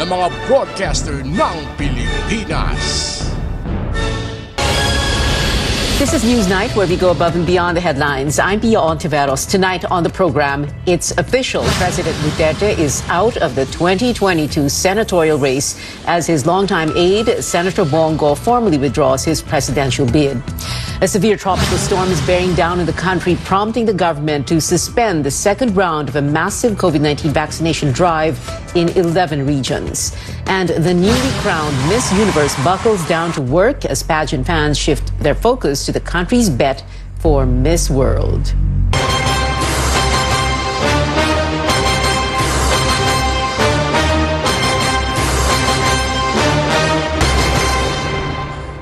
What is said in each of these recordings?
ng mga broadcaster ng Pilipinas. This is Newsnight, where we go above and beyond the headlines. I'm Pia Ontiveros. Tonight on the program, it's official. President Duterte is out of the 2022 senatorial race as his longtime aide, Senator Bongo, formally withdraws his presidential bid. A severe tropical storm is bearing down in the country, prompting the government to suspend the second round of a massive COVID-19 vaccination drive in 11 regions. And the newly crowned Miss Universe buckles down to work as pageant fans shift their focus to the country's bet for Miss World.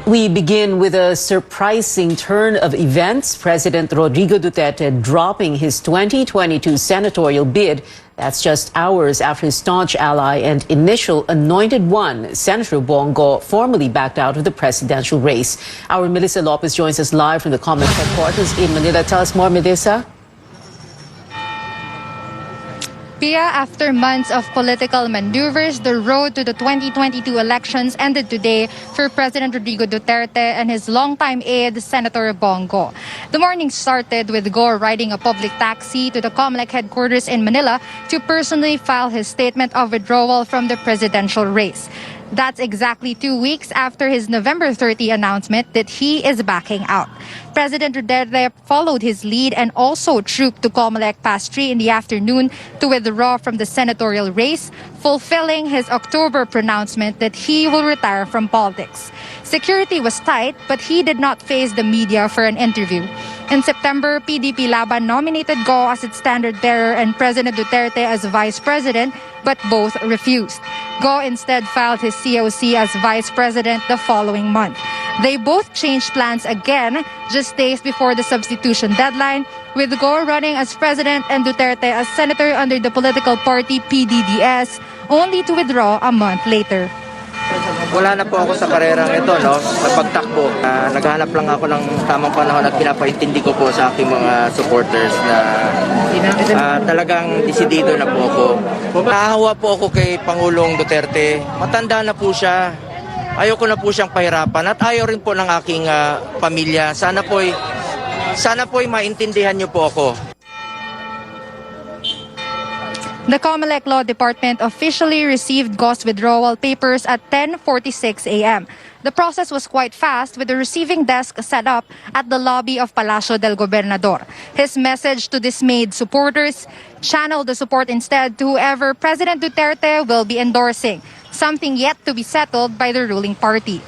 We begin with a surprising turn of events. President Rodrigo Duterte dropping his 2022 senatorial bid. That's just hours after his staunch ally and initial anointed one, Senator Bongo, formally backed out of the presidential race. Our Melissa Lopez joins us live from the Comelec headquarters in Manila. Tell us more, Melissa. Pia, after months of political maneuvers, the road to the 2022 elections ended today for President Rodrigo Duterte and his longtime aide, Senator Bongo. The morning started with Go riding a public taxi to the Comelec headquarters in Manila to personally file his statement of withdrawal from the presidential race. That's exactly 2 weeks after his November 30 announcement that he is backing out. President Duterte followed his lead and also trooped to Comelec past 3 in the afternoon to withdraw from the senatorial race, fulfilling his October pronouncement that he will retire from politics. Security was tight, but he did not face the media for an interview. In September, PDP Laban nominated Go as its standard bearer and President Duterte as vice president, but both refused. Go instead filed his COC as vice president the following month. They both changed plans again just days before the substitution deadline, with Go running as president and Duterte as senator under the political party PDDS, only to withdraw a month later. Wala na po ako sa karerang ito, no, sa pagtakbo. Naghahanap lang ako ng tamang panahon at pinapaintindi ko po sa aking mga supporters na talagang desidido na po ako. Nahahawa po ako kay Pangulong Duterte. Matanda na po siya. Ayoko na po siyang pahirapan at ayaw rin po ng aking pamilya. Sana po'y maintindihan niyo po ako. The Comelec Law Department officially received Go's withdrawal papers at 10:46 a.m. The process was quite fast, with the receiving desk set up at the lobby of Palacio del Gobernador. His message to dismayed supporters: channel the support instead to whoever President Duterte will be endorsing, something yet to be settled by the ruling party.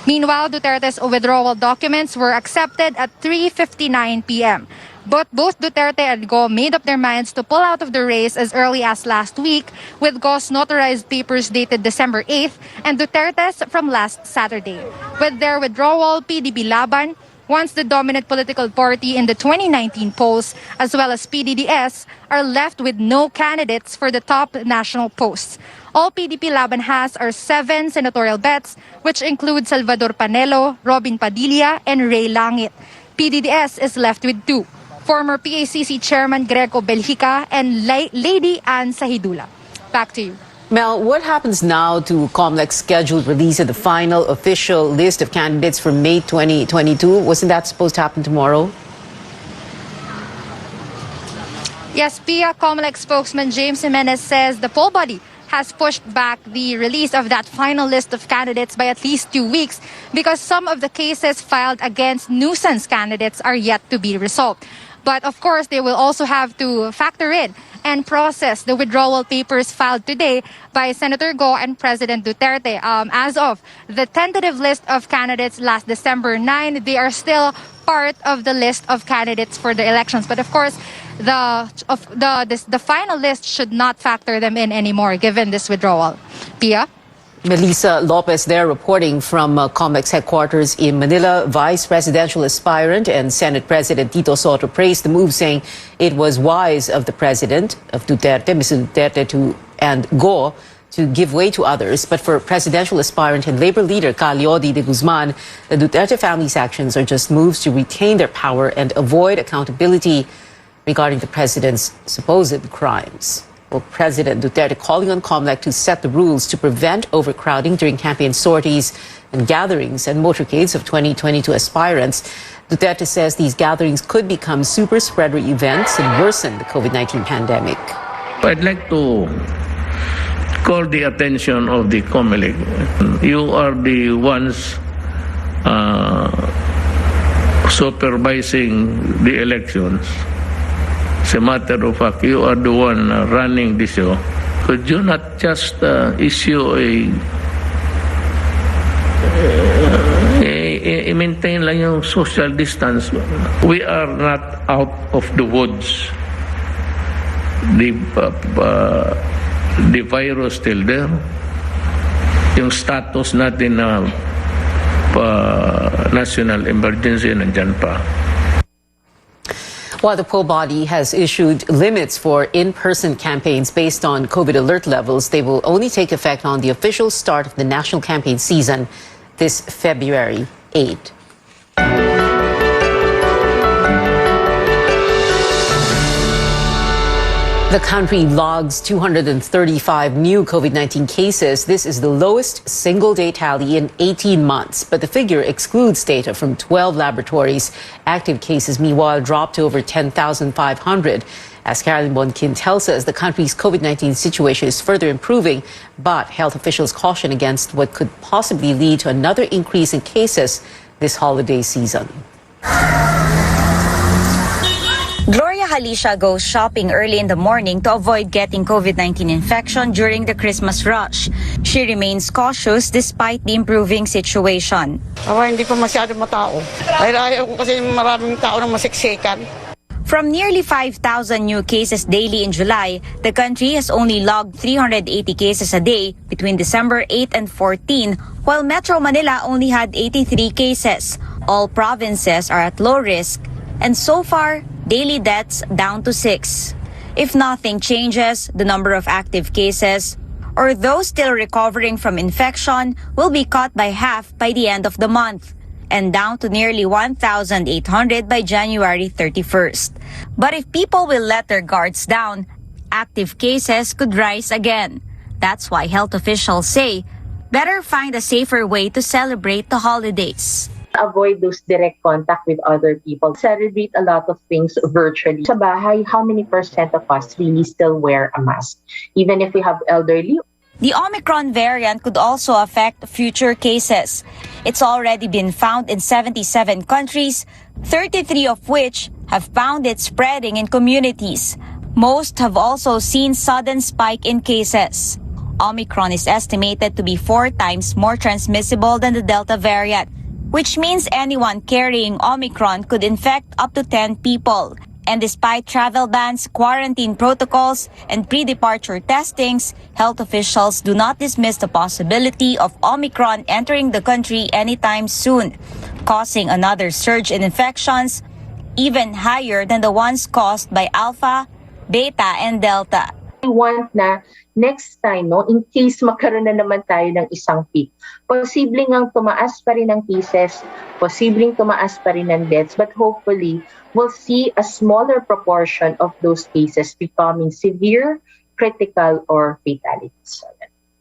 Meanwhile, Duterte's withdrawal documents were accepted at 3:59 p.m. But both Duterte and Go made up their minds to pull out of the race as early as last week, with Go's notarized papers dated December 8th and Duterte's from last Saturday. With their withdrawal, PDP Laban, once the dominant political party in the 2019 polls, as well as PDDS, are left with no candidates for the top national posts. All PDP Laban has are 7 senatorial bets, which include Salvador Panelo, Robin Padilla, and Ray Langit. PDDS is left with 2. Former PACC Chairman Greco Belgica and Lady Ann Sahidula. Back to you. Mel, what happens now to Comelec's scheduled release of the final official list of candidates for May 2022? Wasn't that supposed to happen tomorrow? Yes, Pia, Comelec spokesman James Jimenez says the poll body has pushed back the release of that final list of candidates by at least 2 weeks because some of the cases filed against nuisance candidates are yet to be resolved. But of course, they will also have to factor in and process the withdrawal papers filed today by Senator Go and President Duterte. As of the tentative list of candidates last December 9, they are still part of the list of candidates for the elections. But of course, the final list should not factor them in anymore, given this withdrawal. Pia? Melissa Lopez there reporting from Comelec's headquarters in Manila. Vice presidential aspirant and Senate President Tito Soto praised the move, saying it was wise of the president of Duterte, Mr. Duterte, and Go to give way to others. But for presidential aspirant and labor leader Calyodi de Guzman, the Duterte family's actions are just moves to retain their power and avoid accountability regarding the president's supposed crimes. Well, President Duterte calling on COMELEC to set the rules to prevent overcrowding during campaign sorties and gatherings and motorcades of 2022 aspirants. Duterte says these gatherings could become super spreader events and worsen the COVID-19 pandemic. I'd like to call the attention of the COMELEC. You are the ones supervising the elections. As a matter of fact, you are the one running the show. Could you not just issue maintain lang yung social distance? We are not out of the woods. The virus still there. Yung status natin na national emergency nandyan pa. While the poll body has issued limits for in-person campaigns based on COVID alert levels, they will only take effect on the official start of the national campaign season this February 8. The country logs 235 new COVID-19 cases. This is the lowest single-day tally in 18 months, but the figure excludes data from 12 laboratories. Active cases, meanwhile, dropped to over 10,500. As Carolyn Bonkin tells us, the country's COVID-19 situation is further improving, but health officials caution against what could possibly lead to another increase in cases this holiday season. Gloria Halisha goes shopping early in the morning to avoid getting COVID-19 infection during the Christmas rush. She remains cautious despite the improving situation. Hindi pa masyado matao. Ayaw ko kasi maraming tao na masiksikan. From nearly 5,000 new cases daily in July, the country has only logged 380 cases a day between December 8 and 14, while Metro Manila only had 83 cases. All provinces are at low risk, and so far, daily deaths down to 6. If nothing changes, the number of active cases or those still recovering from infection will be cut by half by the end of the month and down to nearly 1,800 by January 31st. But if people will let their guards down, active cases could rise again. That's why health officials say better find a safer way to celebrate the holidays. Avoid those direct contact with other people. Celebrate a lot of things virtually. Sa bahay, how many % of us really still wear a mask? Even if we have elderly. The Omicron variant could also affect future cases. It's already been found in 77 countries, 33 of which have found it spreading in communities. Most have also seen sudden spike in cases. Omicron is estimated to be 4 times more transmissible than the Delta variant, which means anyone carrying Omicron could infect up to 10 people. And despite travel bans, quarantine protocols, and pre-departure testings, health officials do not dismiss the possibility of Omicron entering the country anytime soon, causing another surge in infections, even higher than the ones caused by Alpha, Beta, and Delta. We want na next time, no, in case magkaroon na naman tayo ng isang peak, posibleng ang tumaas pa rin ang cases, posibleng tumaas pa rin ang deaths, but hopefully, we'll see a smaller proportion of those cases becoming severe, critical, or fatalities.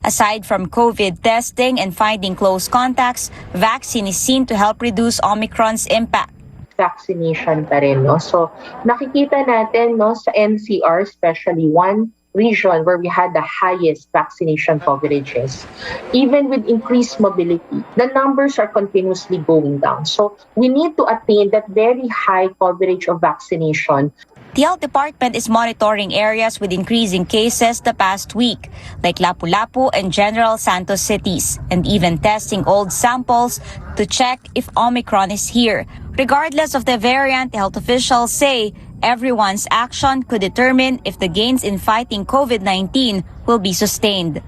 Aside from COVID testing and finding close contacts, vaccine is seen to help reduce Omicron's impact. Vaccination pa rin, no? So, nakikita natin, no, sa NCR, especially one region where we had the highest vaccination coverages. Even with increased mobility, the numbers are continuously going down. So we need to attain that very high coverage of vaccination. The health department is monitoring areas with increasing cases the past week, like Lapu-Lapu and General Santos cities, and even testing old samples to check if Omicron is here. Regardless of the variant, health officials say everyone's action could determine if the gains in fighting COVID-19 will be sustained.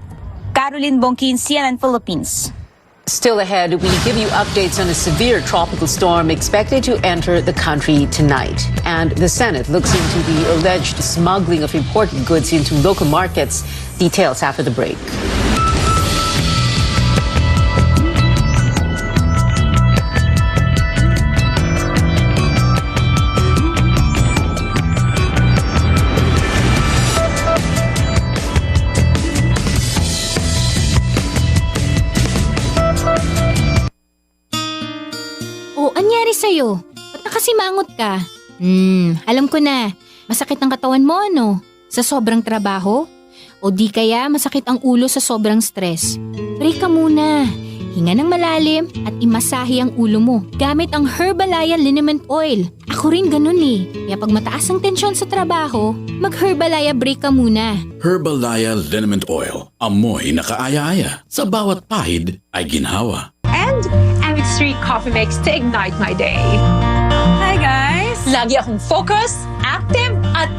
Caroline Bonkin, CNN Philippines. Still ahead, we give you updates on a severe tropical storm expected to enter the country tonight. And the Senate looks into the alleged smuggling of imported goods into local markets. Details after the break. nangyari sa'yo? Ba't nakasimangot ka? Alam ko na. Masakit ang katawan mo, ano? Sa sobrang trabaho? O di kaya masakit ang ulo sa sobrang stress? Break ka muna. Hinga ng malalim at imasahe ang ulo mo gamit ang Herbalaya Liniment Oil. Ako rin ganun eh. Kaya pag mataas ang tensyon sa trabaho, mag-Herbalaya break ka muna. Herbalaya Liniment Oil. Amoy na kaaya-aya. Sa bawat pahid ay ginhawa. And MX3 Coffee Mix to ignite my day. Hi guys! Lagi akong focused, active, at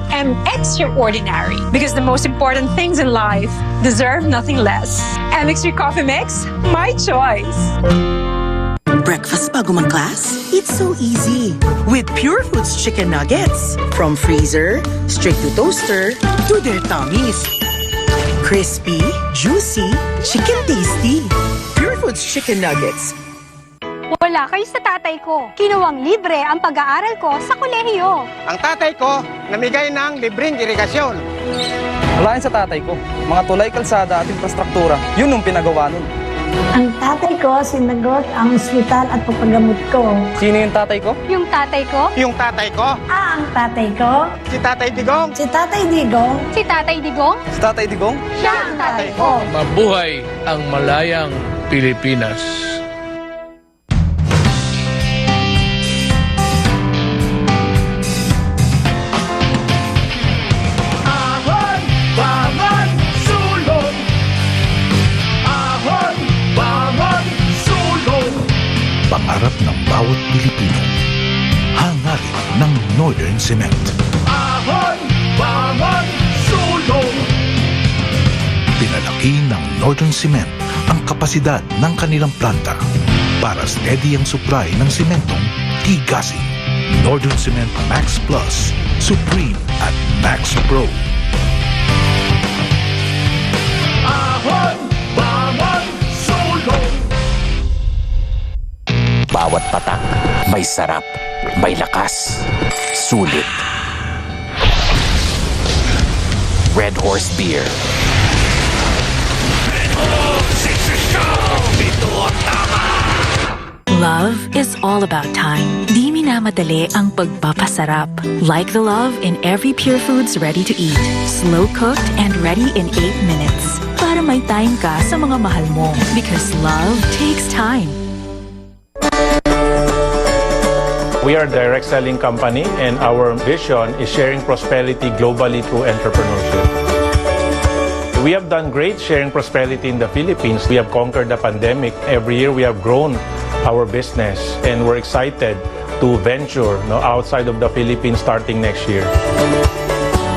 extraordinary. Because the most important things in life deserve nothing less. MX3 Coffee Mix, my choice. Breakfast bago mag-class? It's so easy. With Pure Foods chicken nuggets. From freezer, straight to toaster, to their tummies. Crispy, juicy, chicken tasty. Pure Foods chicken nuggets. Wala kayo sa tatay ko. Kinuwang libre ang pag-aaral ko sa kolehiyo. Ang tatay ko, namigay ng libreng irigasyon. Wala sa tatay ko. Mga tulay, kalsada at infrastruktura. Yun ang pinagawa nun. Ang tatay ko, sinagot ang ospital at papagamot ko. Sino yung tatay ko? Yung tatay ko? Yung tatay ko? Ang tatay ko? Si Tatay Digong? Si Tatay Digong? Si Tatay Digong? Si Tatay Digong? Siya ang tatay ko. Mabuhay ang malayang Pilipinas. Pangarap ng bawat Pilipino, hangarin ng Northern Cement. Ahon, bangon, sulong. Pinalaki ng Northern Cement ang kapasidad ng kanilang planta para steady ang supply ng sementong tigasin. Northern Cement Max Plus, Supreme at Max Pro. Ahon, bangon, sulong. Bawat patak, may sarap, may lakas, sulit. Red Horse Beer. Love is all about time. Di minamadali ang pagpapasarap. Like the love in every Pure Foods ready to eat. Slow cooked and ready in 8 minutes. Para may time ka sa mga mahal mo. Because love takes time. We are a direct selling company and our vision is sharing prosperity globally through entrepreneurship. We have done great sharing prosperity in the Philippines. We have conquered the pandemic. Every year we have grown our business and we're excited to venture outside of the Philippines starting next year.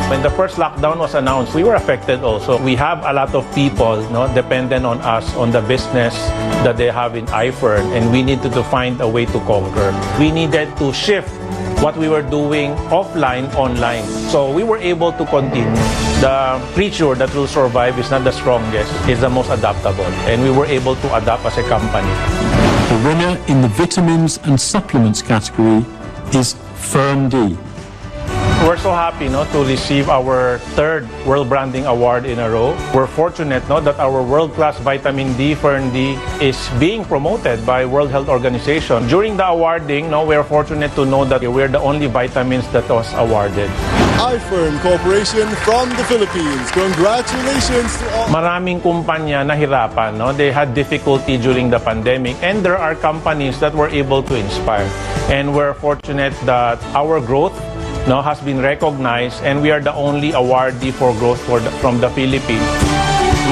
When the first lockdown was announced, we were affected also. We have a lot of people dependent on us, on the business that they have in iFern, and we needed to find a way to conquer. We needed to shift what we were doing offline, online. So we were able to continue. The creature that will survive is not the strongest, it's the most adaptable. And we were able to adapt as a company. The winner in the vitamins and supplements category is Fern D. We're so happy to receive our third World Branding Award in a row. We're fortunate that our world-class vitamin D, Fern D, is being promoted by World Health Organization. During the awarding, we're fortunate to know that we're the only vitamins that was awarded. iFern Corporation from the Philippines. Congratulations to all. Maraming kumpanya nahirapan. They had difficulty during the pandemic, and there are companies that were able to inspire. And we're fortunate that our growth has been recognized, and we are the only awardee for growth from the Philippines.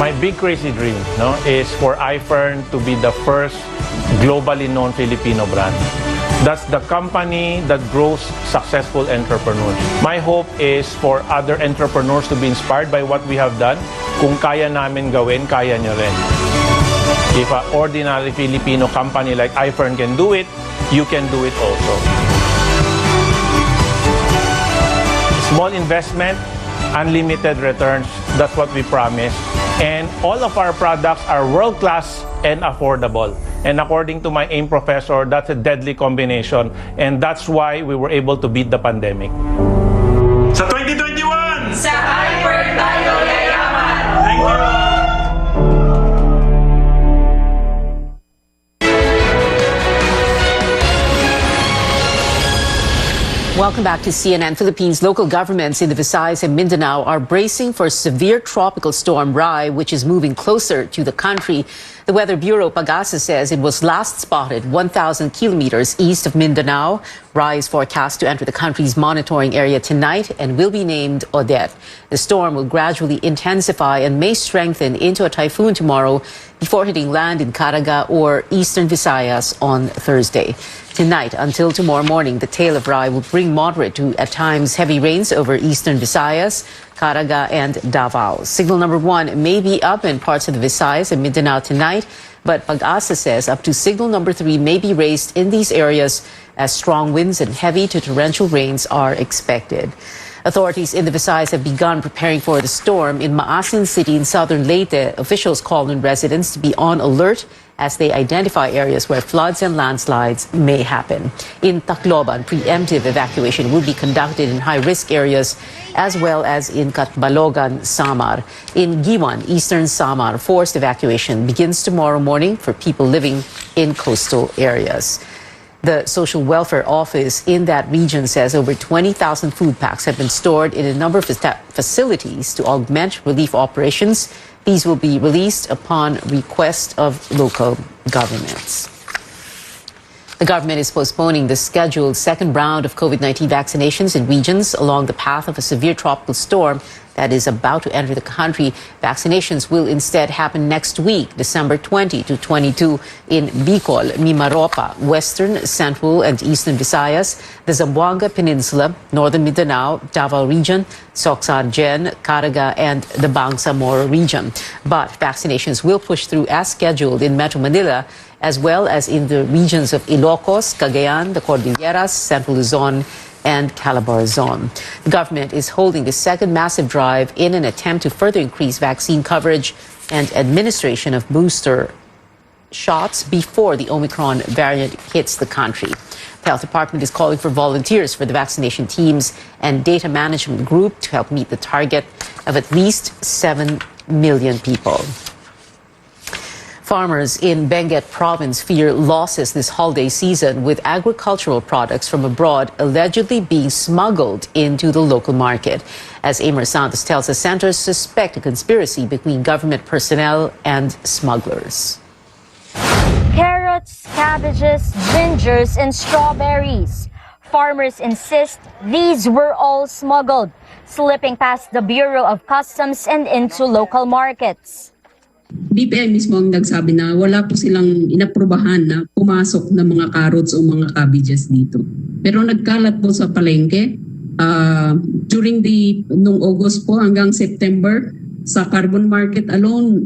My big crazy dream is for iFern to be the first globally known Filipino brand. That's the company that grows successful entrepreneurs. My hope is for other entrepreneurs to be inspired by what we have done. Kung kaya namin gawin, kaya nyo rin. If an ordinary Filipino company like iFern can do it, you can do it also. Small investment, unlimited returns, that's what we promise. And all of our products are world-class and affordable. And according to my AIM professor, that's a deadly combination. And that's why we were able to beat the pandemic. Sa 2021! Sa iFern tayo yayaman! Thank you! Welcome back to CNN. Philippines local governments in the Visayas and Mindanao are bracing for severe tropical storm Rai, which is moving closer to the country. The Weather Bureau Pag-asa says it was last spotted 1,000 kilometers east of Mindanao. Rai is forecast to enter the country's monitoring area tonight and will be named Odette. The storm will gradually intensify and may strengthen into a typhoon tomorrow before hitting land in Caraga or eastern Visayas on Thursday. Tonight until tomorrow morning, the tail of Rai will bring moderate to at times heavy rains over eastern Visayas, Caraga and Davao. Signal number 1 may be up in parts of the Visayas and Mindanao tonight, but Pag-asa says up to signal number 3 may be raised in these areas as strong winds and heavy to torrential rains are expected. Authorities in the Visayas have begun preparing for the storm. In Maasin City in southern Leyte, officials called on residents to be on alert as they identify areas where floods and landslides may happen. In Tacloban, preemptive evacuation will be conducted in high-risk areas as well as in Catbalogan, Samar. In Giwan, eastern Samar, forced evacuation begins tomorrow morning for people living in coastal areas. The Social Welfare Office in that region says over 20,000 food packs have been stored in a number of facilities to augment relief operations. These will be released upon request of local governments. The government is postponing the scheduled second round of COVID-19 vaccinations in regions along the path of a severe tropical storm that is about to enter the country. Vaccinations will instead happen next week, December 20 to 22, in Bicol, Mimaropa, Western, Central, and Eastern Visayas, the Zamboanga Peninsula, Northern Mindanao, Davao region, Socsan-Gen, Caraga, and the Bangsamoro region. But vaccinations will push through as scheduled in Metro Manila, as well as in the regions of Ilocos, Cagayan, the Cordilleras, Central Luzon, and Calabarzon. The government is holding the second massive drive in an attempt to further increase vaccine coverage and administration of booster shots before the Omicron variant hits the country. The health department is calling for volunteers for the vaccination teams and data management group to help meet the target of at least 7 million people. Farmers in Benguet province fear losses this holiday season with agricultural products from abroad allegedly being smuggled into the local market. As Amer Santos tells us, centers suspect a conspiracy between government personnel and smugglers. Carrots, cabbages, gingers, and strawberries. Farmers insist these were all smuggled, slipping past the Bureau of Customs and into local markets. BPI mismo ang nagsabi na wala po silang inaprubahan na pumasok ng mga carrots o mga cabbages dito. Pero nagkalat po sa palengke nung August po hanggang September sa carbon market alone,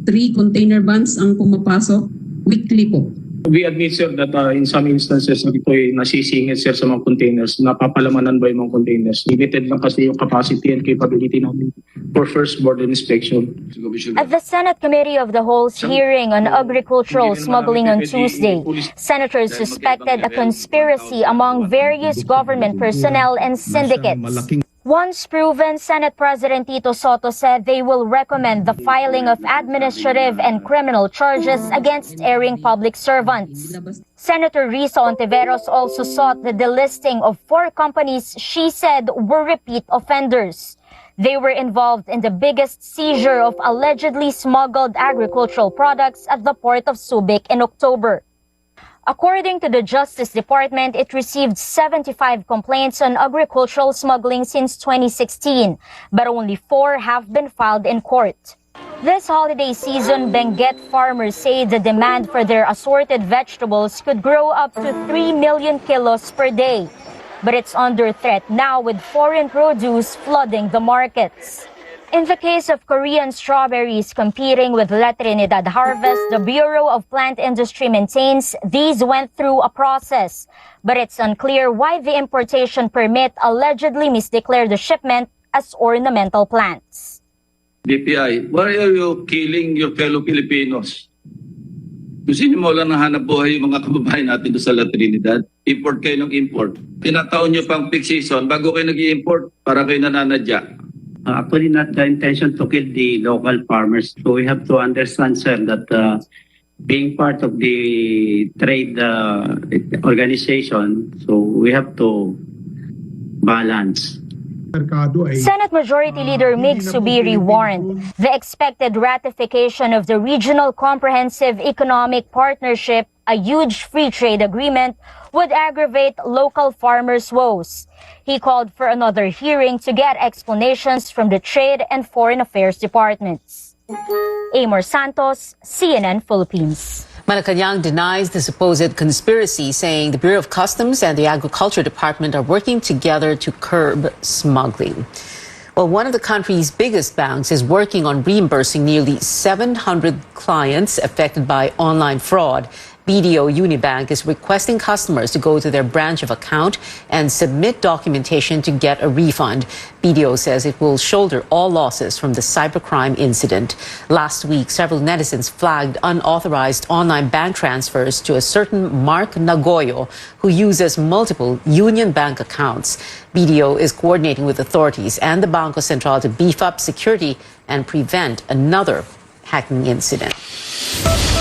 3 container vans ang pumapasok weekly po. We admit, sir, that in some instances, ito ay nasisingit, sir, sa mga containers. Napapalamanan ba yung mga containers? Limited lang kasi yung capacity and capability namin for first border inspection. At the Senate Committee of the Whole's hearing on agricultural smuggling on Tuesday, senators suspected a conspiracy among various government personnel and syndicates. Once proven, Senate President Tito Soto said they will recommend the filing of administrative and criminal charges against erring public servants. Senator Risa Ontiveros also sought the delisting of 4 companies she said were repeat offenders. They were involved in the biggest seizure of allegedly smuggled agricultural products at the port of Subic in October. According to the Justice Department, it received 75 complaints on agricultural smuggling since 2016, but only 4 have been filed in court. This holiday season, Benguet farmers say the demand for their assorted vegetables could grow up to 3 million kilos per day. But it's under threat now with foreign produce flooding the markets. In the case of Korean strawberries competing with La Trinidad Harvest, the Bureau of Plant Industry maintains these went through a process. But it's unclear why the importation permit allegedly misdeclared the shipment as ornamental plants. DPI, why are you killing your fellow Filipinos? Gusto niyo mo lang nahanap buhay yung mga kababayan natin doon sa La Trinidad? Import kayo ng import. Tinataon niyo pang peak season bago kayo nag-i-import para kayo nananadya. Actually, not the intention to kill the local farmers. So we have to understand, sir, that being part of the trade organization, so we have to balance. Senate Majority Leader Mig Subiri warned the expected ratification of the Regional Comprehensive Economic Partnership, a huge free trade agreement, would aggravate local farmers' woes. He called for another hearing to get explanations from the Trade and Foreign Affairs Departments. Amor Santos, CNN Philippines. Malacanang denies the supposed conspiracy, saying the Bureau of Customs and the Agriculture Department are working together to curb smuggling. Well, one of the country's biggest banks is working on reimbursing nearly 700 clients affected by online fraud. BDO Unibank is requesting customers to go to their branch of account and submit documentation to get a refund. BDO says it will shoulder all losses from the cybercrime incident. Last week, several netizens flagged unauthorized online bank transfers to a certain Mark Nagoyo, who uses multiple Union Bank accounts. BDO is coordinating with authorities and the Bangko Sentral to beef up security and prevent another hacking incident.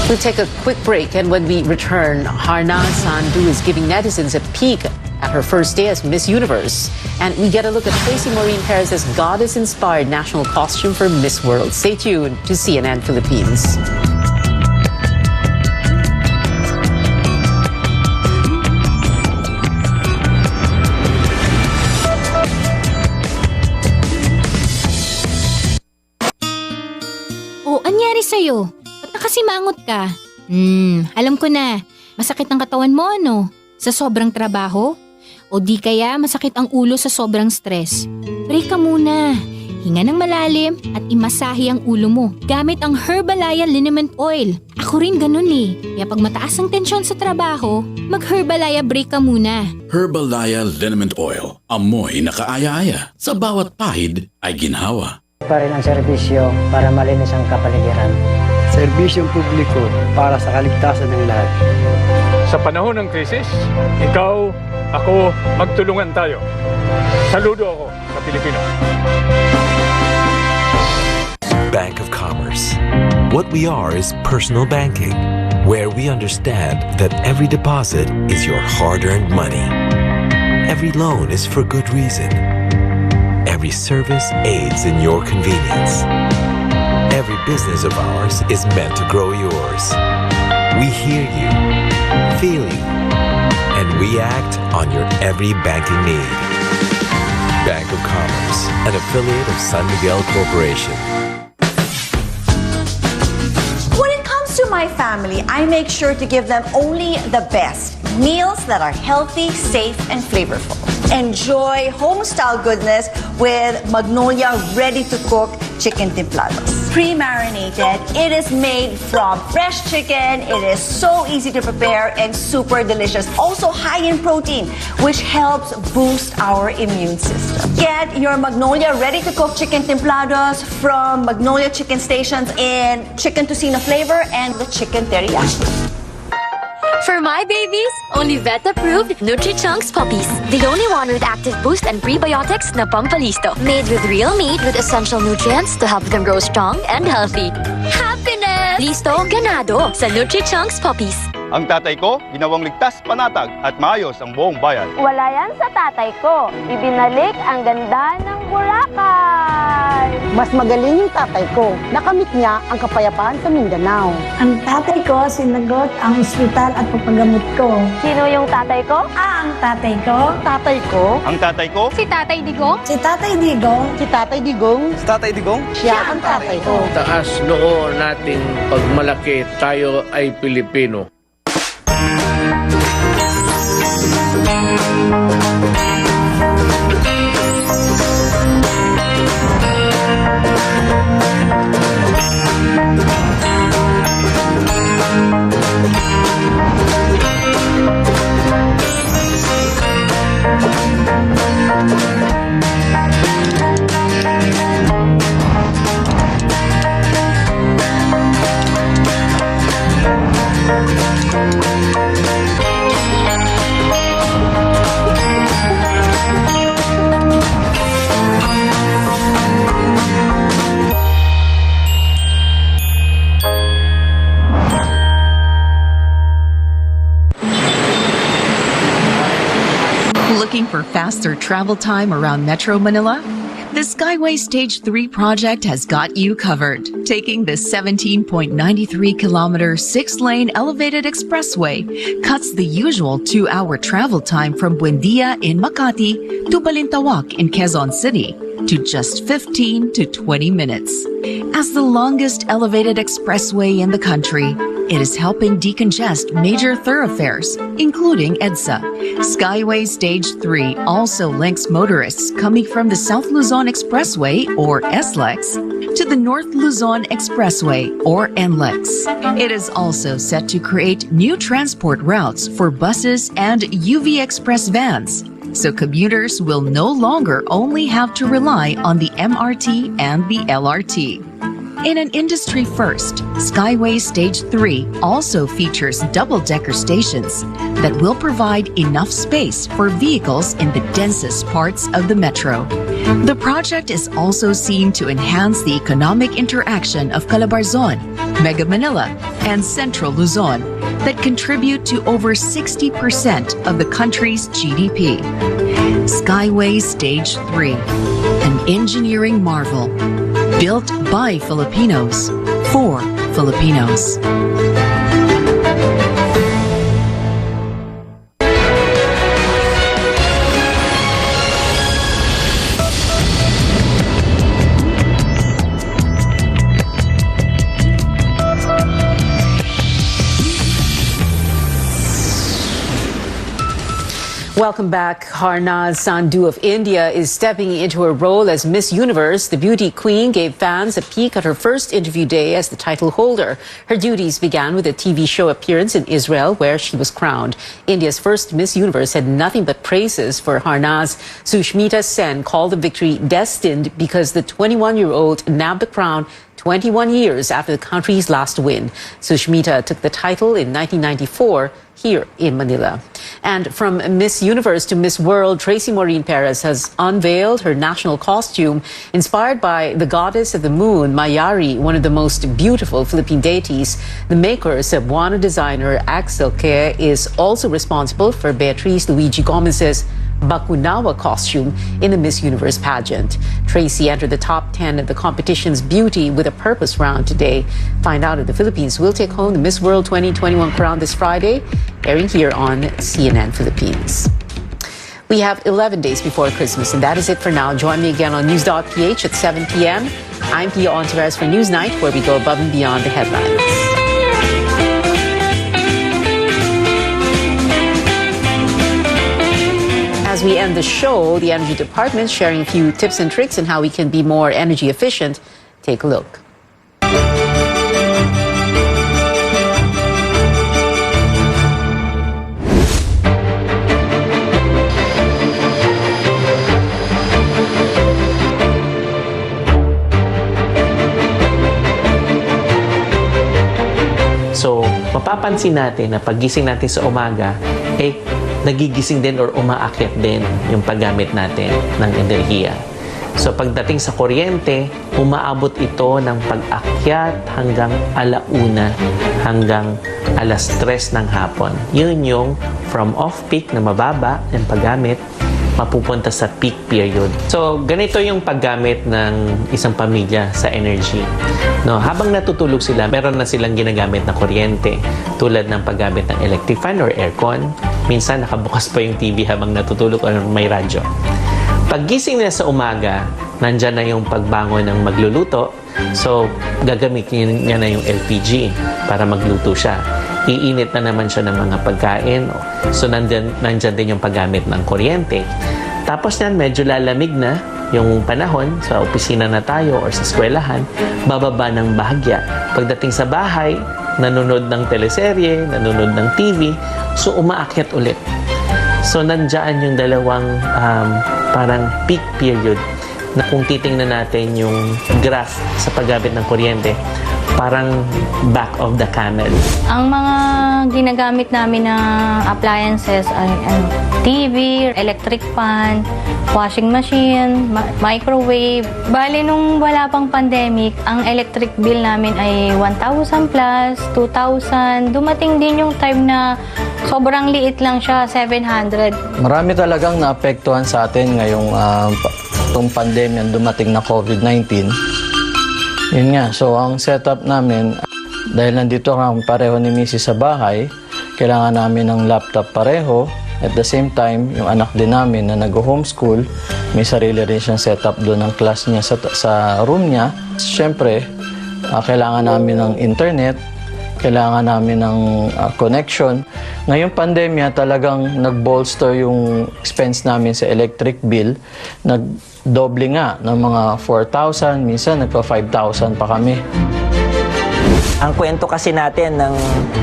We'll take a quick break, and when we return, Harna Sandhu is giving netizens a peek at her first day as Miss Universe. And we get a look at Tracy Maureen Perez's goddess-inspired national costume for Miss World. Stay tuned to CNN Philippines. O, anyari sa'yo? Nakasimangot ka. Alam ko na. Masakit ang katawan mo, ano? Sa sobrang trabaho? O di kaya masakit ang ulo sa sobrang stress? Break ka muna. Hinga ng malalim at imasahe ang ulo mo gamit ang Herbalaya Liniment Oil. Ako rin ganun eh. Kaya pag mataas ang tensyon sa trabaho, mag-Herbalaya break ka muna. Herbalaya Liniment Oil. Amoy na kaaya-aya. Sa bawat pahid ay ginhawa. Pa rin ang serbisyo para malinis ang kapaligiran. Serbisyong publiko para sa kaligtasan ng lahat. Sa panahon ng krisis, ikaw, ako, magtulungan tayo. Saludo ako sa Pilipino. Bank of Commerce. What we are is personal banking, where we understand that every deposit is your hard-earned money. Every loan is for good reason. Every service aids in your convenience. Every business of ours is meant to grow yours. We hear you, feel you, and we act on your every banking need. Bank of Commerce, an affiliate of San Miguel Corporation. When it comes to my family, I make sure to give them only the best. Meals that are healthy, safe, and flavorful. Enjoy home-style goodness with Magnolia ready-to-cook chicken templados. Pre-marinated, it is made from fresh chicken. It is so easy to prepare and super delicious. Also high in protein, which helps boost our immune system. Get your Magnolia ready-to-cook chicken templados from Magnolia Chicken Stations in chicken tocino flavor and the chicken teriyaki. For my babies, only vet-approved Nutri-Chunks puppies. The only one with active boost and prebiotics na pampalisto. Made with real meat with essential nutrients to help them grow strong and healthy. Happiness! Listo, ganado sa Nutri-Chunks puppies. Ang tatay ko, ginawang ligtas, panatag at maayos ang buong bayan. Wala yan sa tatay ko. Ibinalik ang ganda ng Boracay. Mas magaling yung tatay ko. Nakamit niya ang kapayapaan sa Mindanao. Ang tatay ko sinagot ang ospital at pagpagamot ko. Sino yung tatay ko? Ang tatay ko. Tatay ko. Ang tatay ko? Si Tatay Digong. Si Tatay Digong. Si Tatay Digong. Si Tatay Digong? Siya ang tatay ko. Taas noo nating pagmalaki, tayo ay Pilipino. Looking for faster travel time around Metro Manila? The Skyway Stage 3 project has got you covered. Taking the 17.93-kilometer, 6-lane elevated expressway cuts the usual 2-hour travel time from Buendia in Makati to Balintawak in Quezon City to just 15 to 20 minutes. As the longest elevated expressway in the country, it is helping decongest major thoroughfares, including EDSA. Skyway Stage 3 also links motorists coming from the South Luzon Expressway, or SLEX, to the North Luzon Expressway, or NLEX. It is also set to create new transport routes for buses and UV Express vans, so commuters will no longer only have to rely on the MRT and the LRT. In an industry first, Skyway Stage 3 also features double-decker stations that will provide enough space for vehicles in the densest parts of the metro. The project is also seen to enhance the economic interaction of Calabarzon, Mega Manila, and Central Luzon that contribute to over 60% of the country's GDP. Skyway Stage 3, an engineering marvel. Built by Filipinos, for Filipinos. Welcome back. Harnaz Sandhu of India is stepping into her role as Miss Universe. The beauty queen gave fans a peek at her first interview day as the title holder. Her duties began with a TV show appearance in Israel, where she was crowned. India's first Miss Universe had nothing but praises for Harnaz. Sushmita Sen called the victory destined because the 21-year-old nabbed the crown 21 years after the country's last win. Sushmita took the title in 1994 here in Manila. And from Miss Universe to Miss World, Tracy Maureen Perez has unveiled her national costume inspired by the goddess of the moon, Mayari, one of the most beautiful Philippine deities. The maker, Cebuano designer Axel Ke, is also responsible for Beatriz Luigi Gomez's Bakunawa costume in the Miss Universe pageant. Tracy entered the top 10 of the competition's Beauty with a Purpose round today. Find out if the Philippines will take home the Miss World 2021 crown this Friday, airing here on CNN Philippines. We have 11 days before Christmas, and that is it for now. Join me again on News.ph at 7 p.m. I'm Pia Ontiveros for Newsnight, where we go above and beyond the headlines. As we end the show, the Energy Department sharing a few tips and tricks on how we can be more energy efficient. Take a look. So, mapapansin natin na paggising natin sa umaga, nagigising din or umaakyat din yung paggamit natin ng enerhiya. So pagdating sa kuryente, umaabot ito ng pag-akyat hanggang 1:00 hanggang 3:00 ng hapon. Yun yung from off-peak na mababa ng paggamit mapupunta sa peak period. So ganito yung paggamit ng isang pamilya sa energy. No, habang natutulog sila, meron na silang ginagamit na kuryente tulad ng paggamit ng electric fan or aircon. Minsan nakabukas pa yung TV habang natutulog o may radyo. Paggising nila sa umaga, nandyan na yung pagbangon ng magluluto. So, gagamitin niya na yung LPG para magluto siya. Iinit na naman siya ng mga pagkain. So, nandyan din yung paggamit ng kuryente. Tapos yan, medyo lalamig na yung panahon. Sa opisina na tayo or sa eskwelahan, bababa ng bahagya. Pagdating sa bahay, nanonood ng teleserye, nanonood ng TV, so umaakyat ulit. So nandyan yung dalawang parang peak period na kung titingnan natin yung graph sa paggamit ng kuryente, parang back of the camel. Ang mga ginagamit namin na appliances ay TV, electric fan, washing machine, microwave. Bali, nung wala pang pandemic, ang electric bill namin ay 1,000 plus, 2,000. Dumating din yung time na Sobrang liit lang siya, 700. Marami talagang naapektuhan sa atin ngayong itong pandemya dumating na COVID-19. Yun nga, so ang setup namin, dahil nandito kami pareho ni Mrs. sa bahay, kailangan namin ng laptop pareho. At the same time, yung anak din namin na nag-homeschool, may sarili rin siyang setup doon ng class niya sa room niya. Siyempre, kailangan namin ng internet, kailangan namin ng connection. Ngayong pandemya, talagang nag-bolster yung expense namin sa electric bill. Nag-doble nga ng mga 4,000, minsan nagpa-5,000 pa kami. Ang kwento kasi natin ng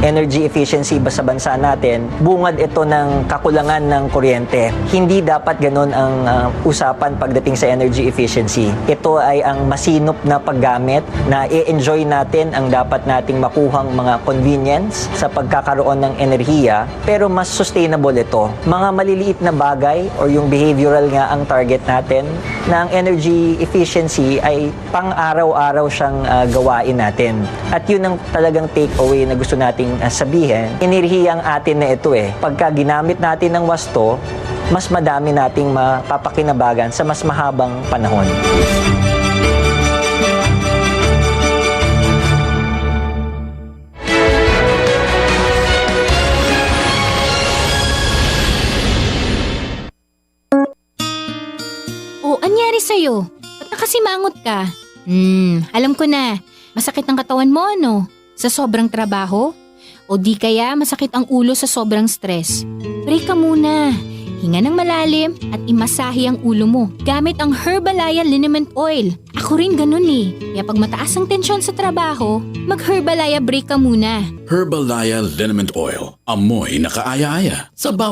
energy efficiency sa bansa natin, bungad ito ng kakulangan ng kuryente. Hindi dapat ganun ang usapan pagdating sa energy efficiency. Ito ay ang masinop na paggamit na i-enjoy natin ang dapat nating makuhang mga convenience sa pagkakaroon ng enerhiya, pero mas sustainable ito. Mga maliliit na bagay or yung behavioral nga ang target natin na ang energy efficiency ay pang-araw-araw siyang gawain natin. At yun ang talagang take away na gusto nating sabihin. Enerhiya ang atin na ito eh. Pagka ginamit natin ng wasto, mas madami nating mapapakinabangan sa mas mahabang panahon. O, anyari sa'yo? Ba't nakasimangot ka? Alam ko na. Masakit ang katawan mo, ano? Sa sobrang trabaho? O di kaya masakit ang ulo sa sobrang stress? Break ka muna. Hinga ng malalim at imasahe ang ulo mo gamit ang Herbalaya Liniment Oil. Ako rin ganun eh. Kaya pag mataas ang tensyon sa trabaho, mag-Herbalaya break ka muna. Herbalaya Liniment Oil. Amoy na kaaya-aya. Sa bawat